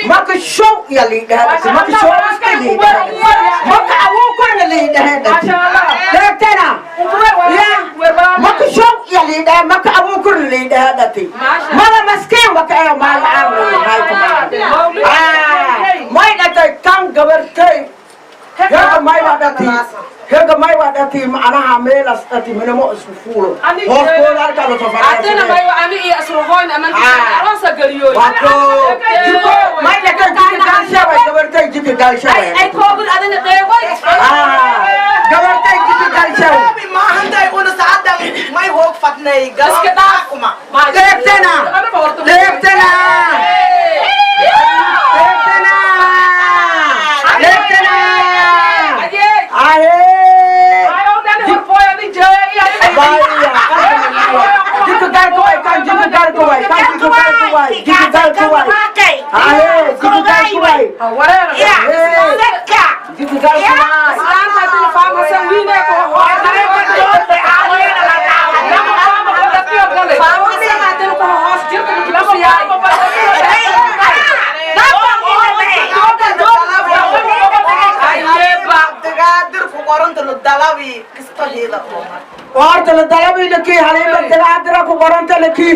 maka show ya lidah maka show sekali maka awukur ya lidah dekena ya maka show ya lidah maka awukur lidah dati mala maskin maka ayo mala amu hai mai dati kang gabertai ya mai dati hega mai wadati ana hamela stati menemo sufuro hosko la kalo to fara atena mai wa ami iya surhoin aman arosa gariyo wako mai da kan jike dalsha bai gabartai jike dalsha bai ai ko bul adana de wai gabartai jike dalsha bi ma handai ona saadam mai hok fatnai gaske da kuma dektena dektena dalawi kisto hila और तो दलावी लकी हाले में दलादरा को गरम ते लकी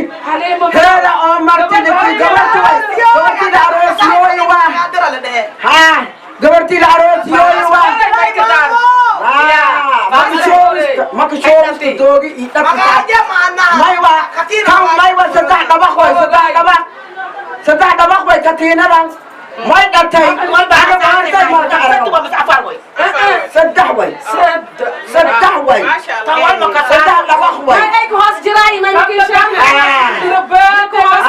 हेला और मरती लकी गवर्ती दारो सियो युवा हां गवर्ती दारो सियो युवा makisho dogi ita aja mana maiwa kang maiwa sada dabak boy katina bang mai datai mai ada bahasa marka apa boy sedah boy sedah boy tawal maka sedah dabak boy ai ko has jirai mai makisha lebe ko has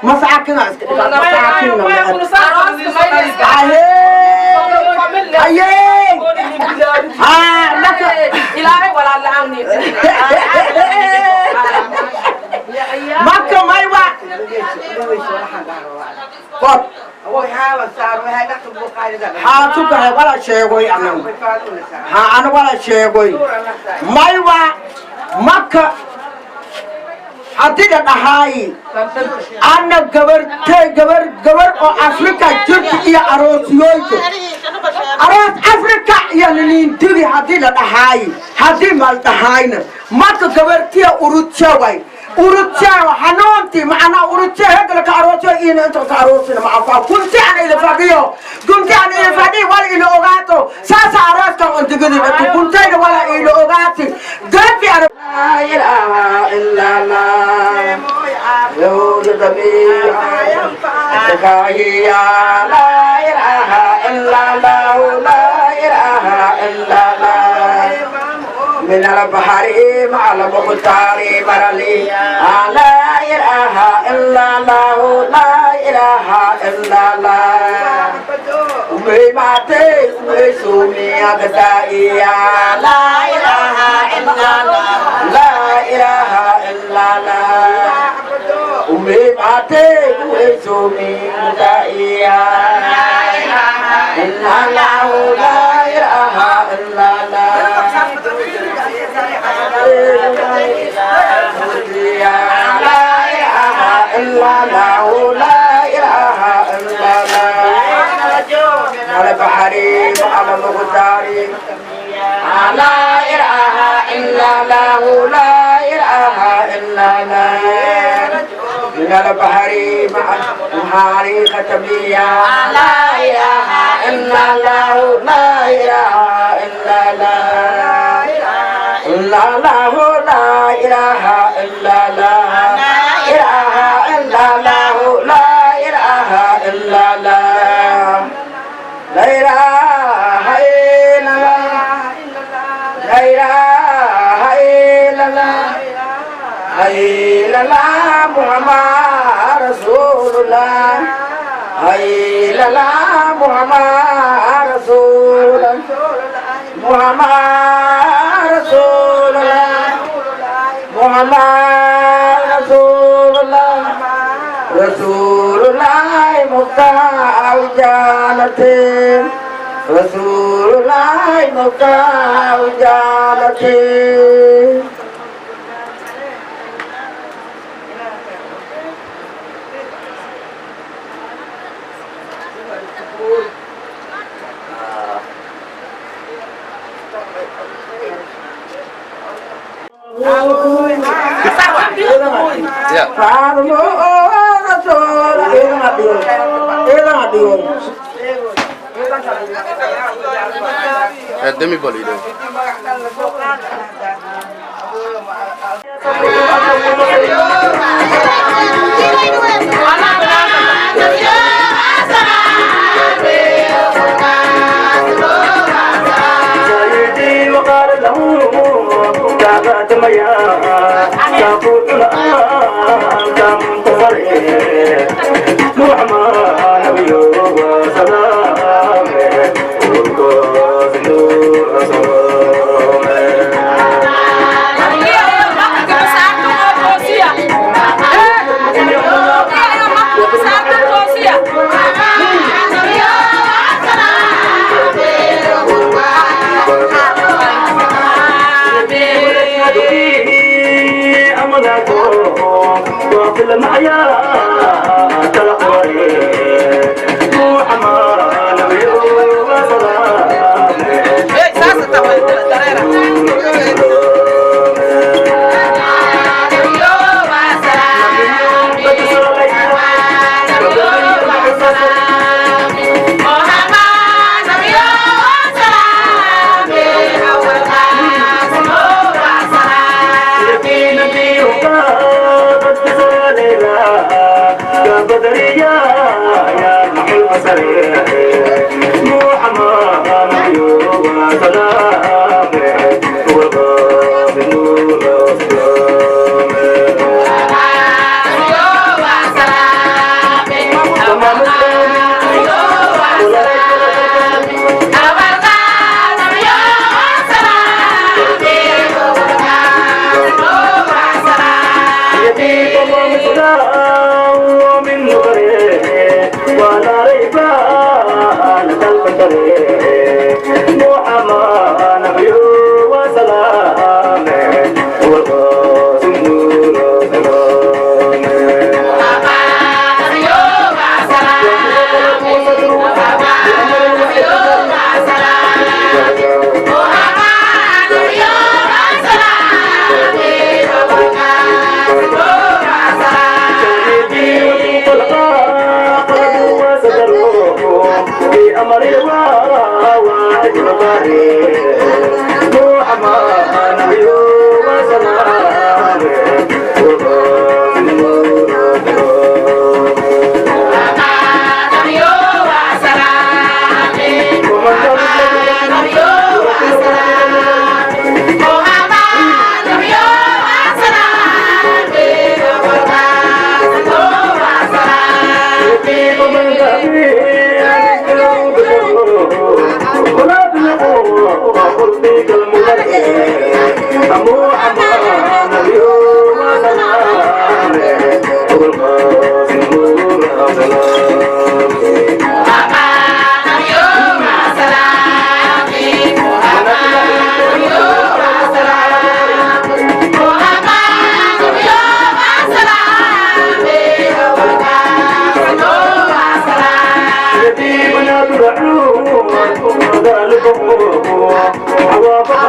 مساكن wala sheegoy ana wala sheegoy maywa makka hadida dhahay ana gabar oo afrika jirta iyo aroosiyooyka aroos afrika iyo nindiri hadida dhahay hadii mal dhahayna makka gabartiya urutshaway urutshaawa xanoonti macna urutshee hegla ka aroosyo iyo inta ka aroosina ma afa kunti ana ila fadhiyo wala ila ogaato saasa arooska untigadi dhatu kuntayna wala ila ogaati gabi ana la ilaha illa allah yawd dabiya atakahiya la ilaha illa allah la ilaha illa allah من البحر مع المختار برلي لا إله إلا الله لا إله إلا الله وماتي وسومي أغدائيا لا إله إلا الله لا إله إلا الله وماتي وسومي أغدائيا لا إله إلا الله لا إله إلا الله على بحري وعلى مغتاري لا إله إلا الله لا إله إلا الله من البحري مع البحري ختمية لا إله إلا الله لا إله إلا الله إلا الله لا إله إلا الله لا إله إلا الله لا إله إلا الله لا ilaha illallah la ilaha illallah la ilaha Muhammad Rasulullah la ilaha Muhammad Rasulullah Muhammad Rasulullah Muhammad Rasulullah Rasulullah Muqta'u Janatin Rasulullah Muqta'u Janatin Ya. Demi boli dong. Hawa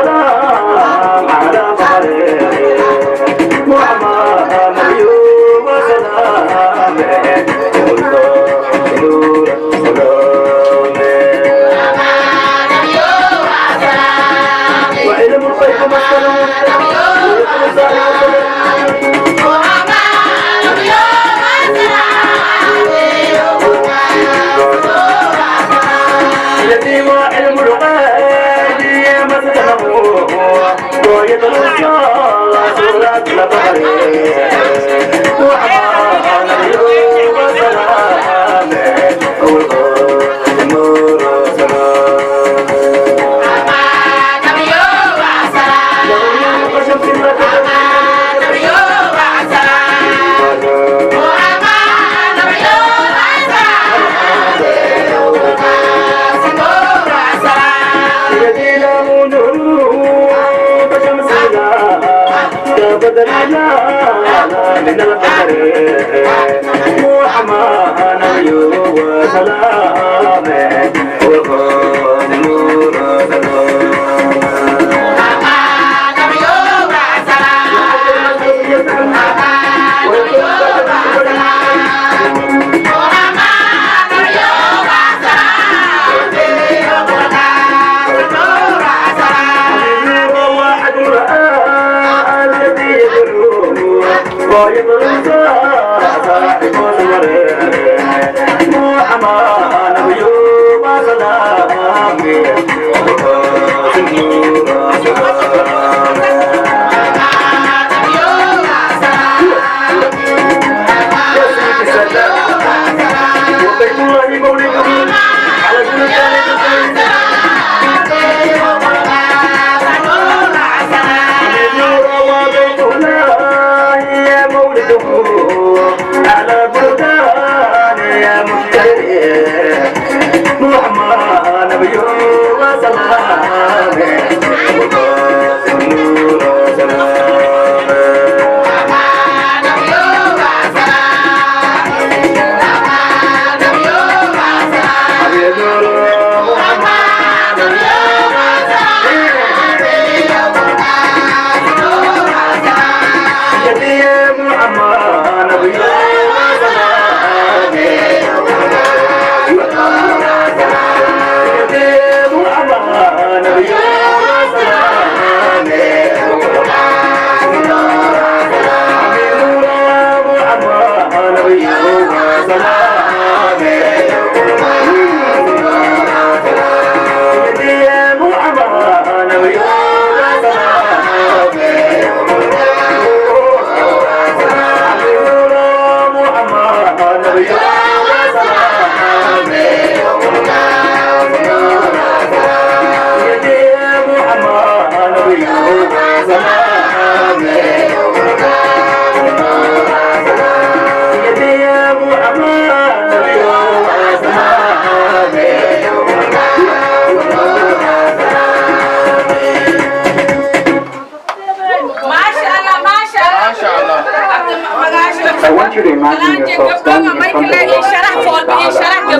I want you to imagine yourself standing in front of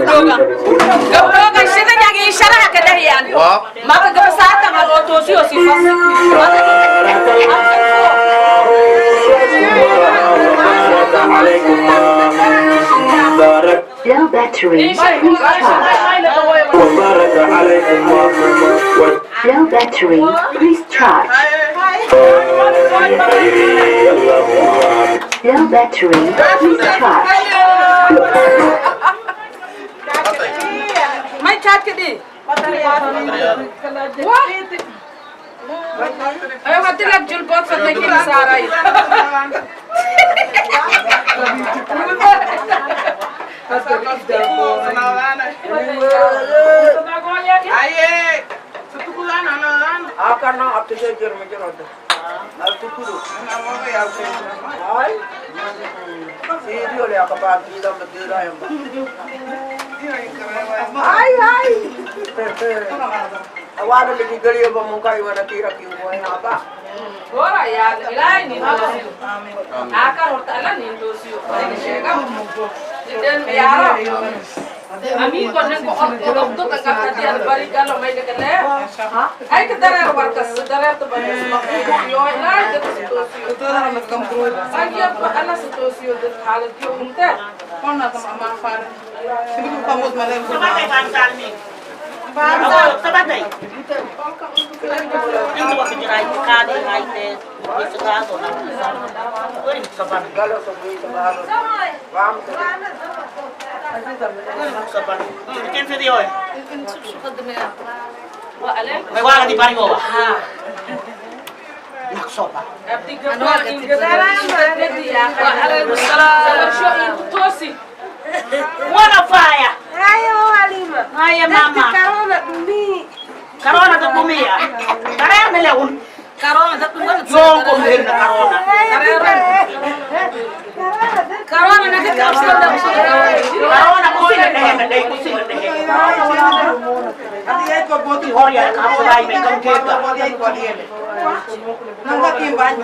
Allah Low battery, please charge. Low battery, please charge. Low battery, please charge. My chat kedi. What? Ayo hati lab jul box at making sarai. Awal lagi gaya bermukai warna kira kiuan apa? Ora ya, ilai ni dosi. Akar hortala ni dosi. Ini shega. Dan biara. Ami ko nang ko okto ka kapati al bari kalo may dagale. Ay kadara warkas, kadara to ba yo ilai dosi dosi. Kadara na kampro. Ay ya ko ala sa dosi yo dat halat yo unta. Konna ta mama fara. Sibu pamot malen ko. Sabay kan kalmi. Sabay. Ini waktu jerai kade ngaite isegado na. Ori saban galo so bui sabalo. Ram Ken video eh. وعليك May wala di pari ko. Ha. Naksopa. أبدي قبل إنجليزي وعليكم السلام شو توسي Wana faya. Ayo Halima. Ay mama. Karona dumi. Karona to kumia. Kare meleun. كورونا ده كله Yung kumir na karona. كورونا نكت أبصر ده Karona ko sila na day ko sila na. Ati ay ko boti Horya ka ako dai may kangkega. boti ay ko diyan. Nangga timban.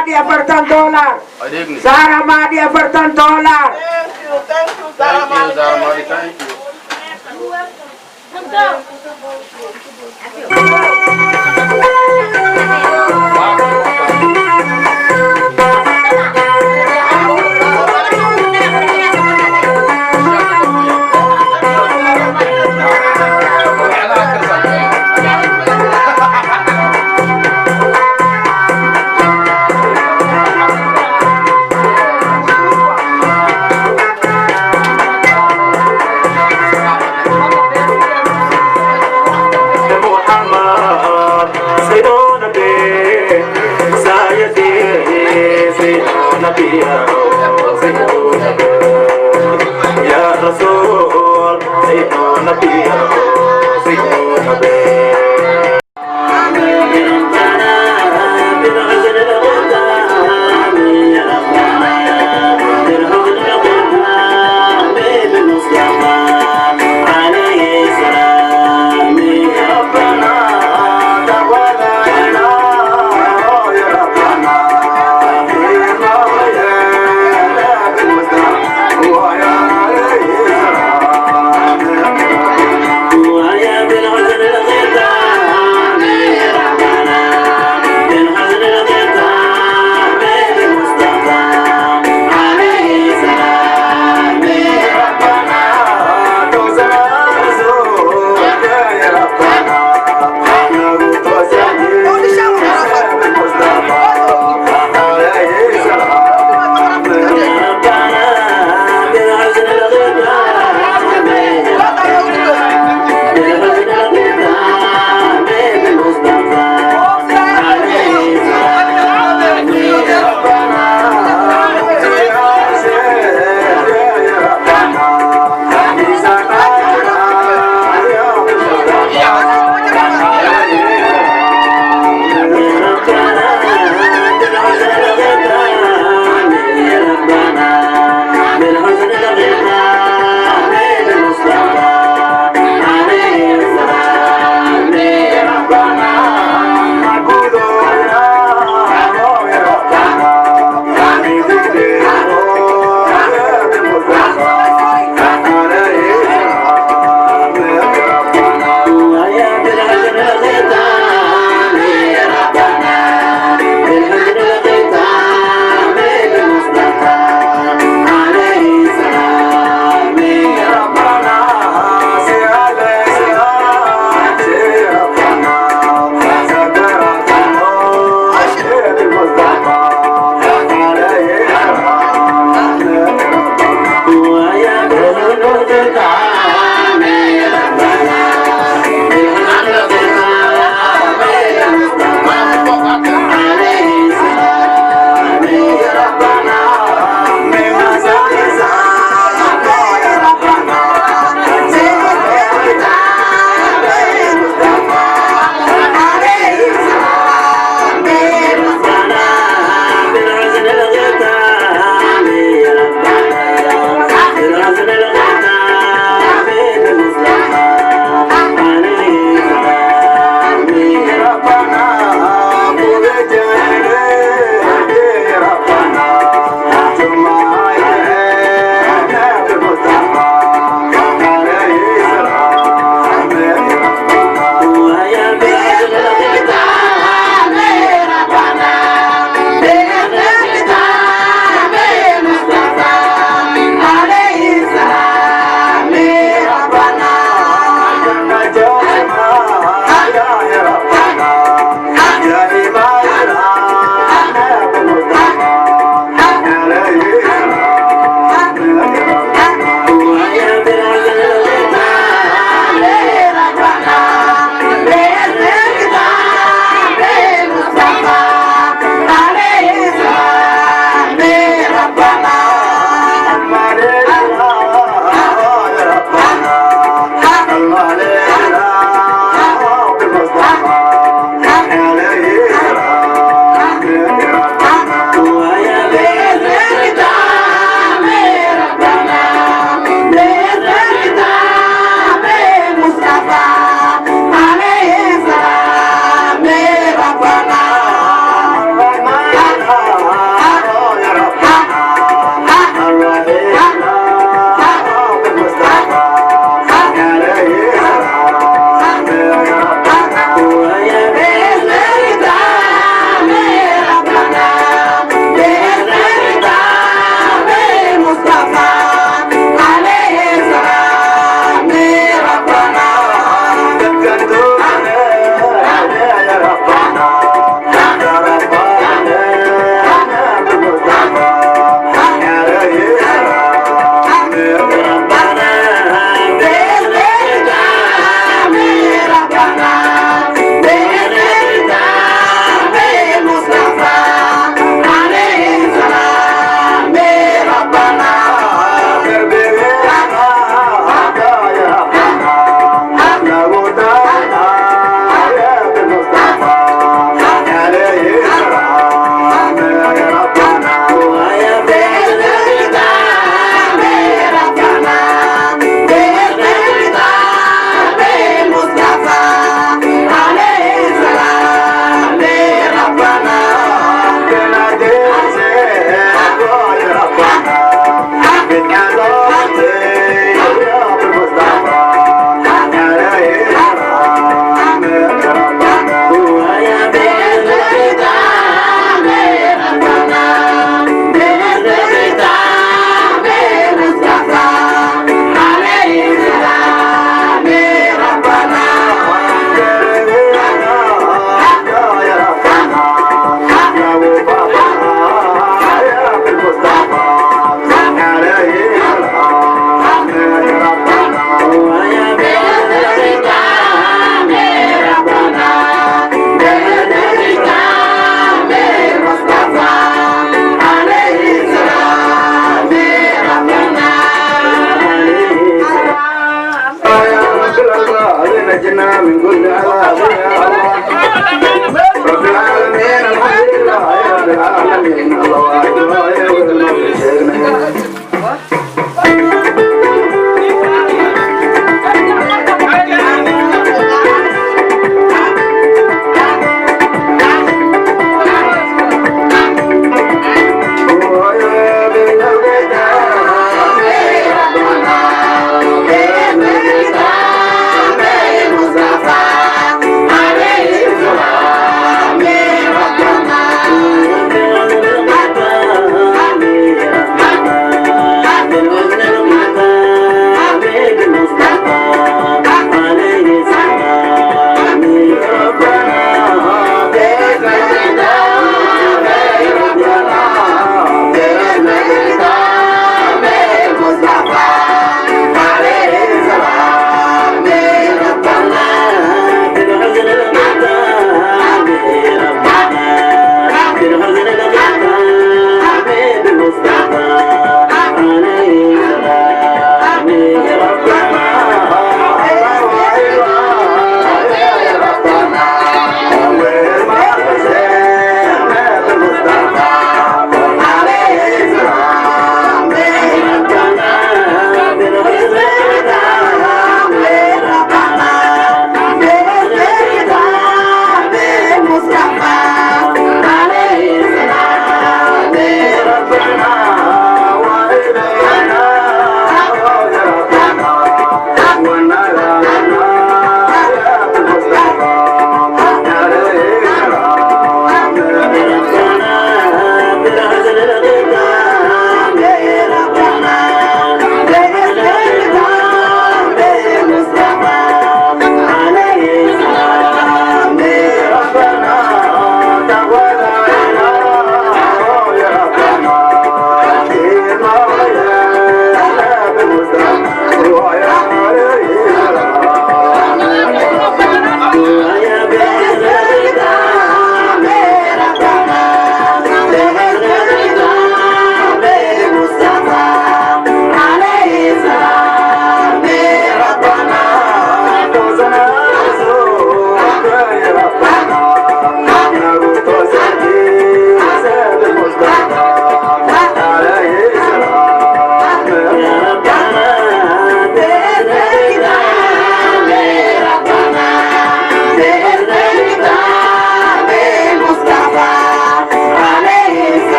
Madi $1 Zara Madi $1 Thank you, Zara Madi. Thank you.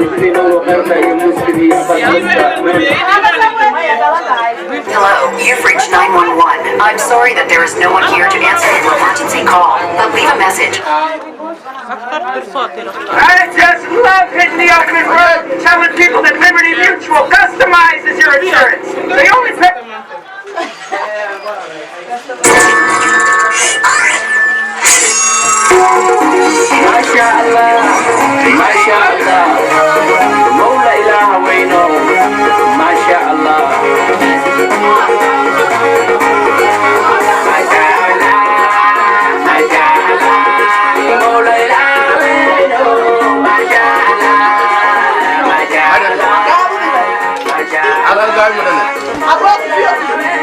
يكفينه وقرنا المسلمين Hello, you've reached 911. I'm sorry that there is no one here to answer your emergency call, but leave a message. I just love hitting the open road and telling people that Liberty Mutual customizes your insurance. They only pay... Masya Allah, Masya Allah, Maula ilaha waino, Masya Allah. Masya Allah, Masya Allah, Maula ilaha waino, Masya Allah, Masya Allah, Masya Allah. I brought the